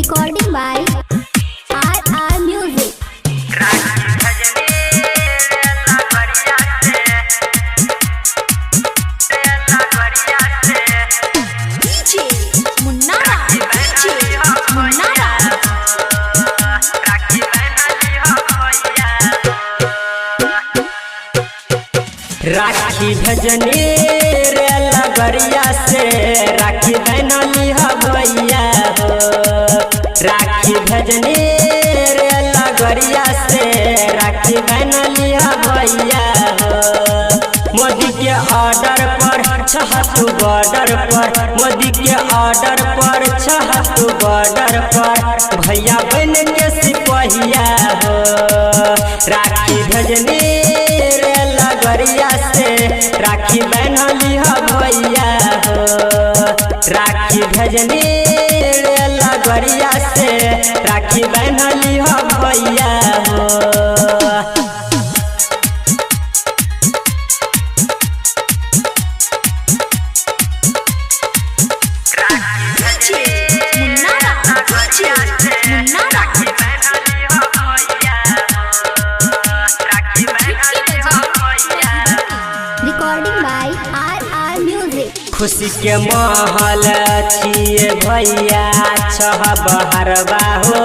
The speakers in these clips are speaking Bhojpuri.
Recording by RR Music. DJ Munnara, DJ Munnara. राखी भजनी रे लगरिया से राखी बनली भैया हो। राखी भजनी रे लगरिया से राखी बनली भैया हो। मोदी के ऑर्डर पर छहतु बॉर्डर पर, मोदी के ऑर्डर पर छहतु बॉर्डर पर भैया बन के सिपहिया हो। राखी भजनी लगरिया से राखी बनली भैया हो। राखी भजनी लगरिया से राखी बनली भैया हो। Recording by RR Music. खुशी के महल छिए भैया छह बहरबा हो।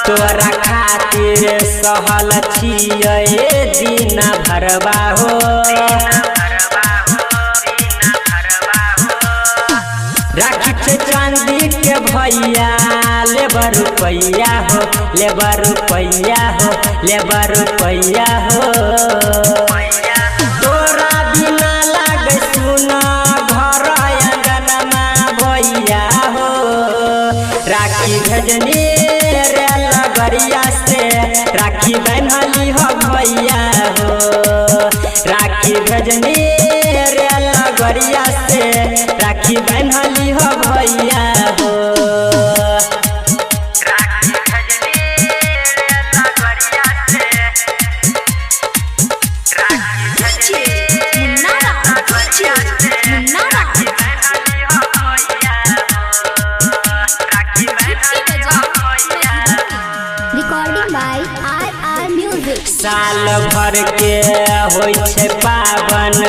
तोरा खातिर सहल छिए दिन भरबा हो। राखी के चांदी के भैया लेबर रुपैया हो, लेबर रुपैया हो, लेबर रुपैया हो। तोरा बिना लागे सुना घर अंगनमा भैया हो। राखी भजनी रे लगरिया से राखी बनली भैया हो। राखी भजनी रे लगरिया से राखी बनली भैया हो। Recording by RR Music. साल भर के होइ छै पावन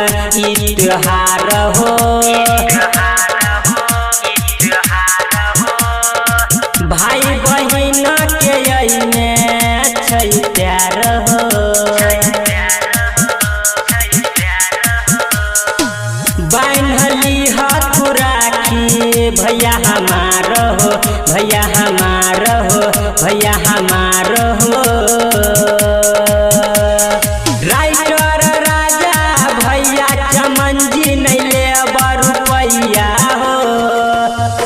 ई त्योहार हो। भाई बहिन के अइने छै प्यार हो। बान्हली हाथ राखी भैया हमार हो, भैया हमार हो, भैया हमार हो। राइटर राजा भैया चमनजी नैले रुपैया हो।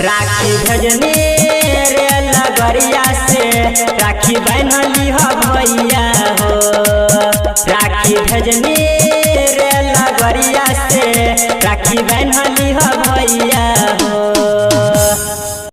राखी भजनी रे लगरिया से राखी बनली भैया हो। राखी भजनी रे लगरिया से राखी बनली भैया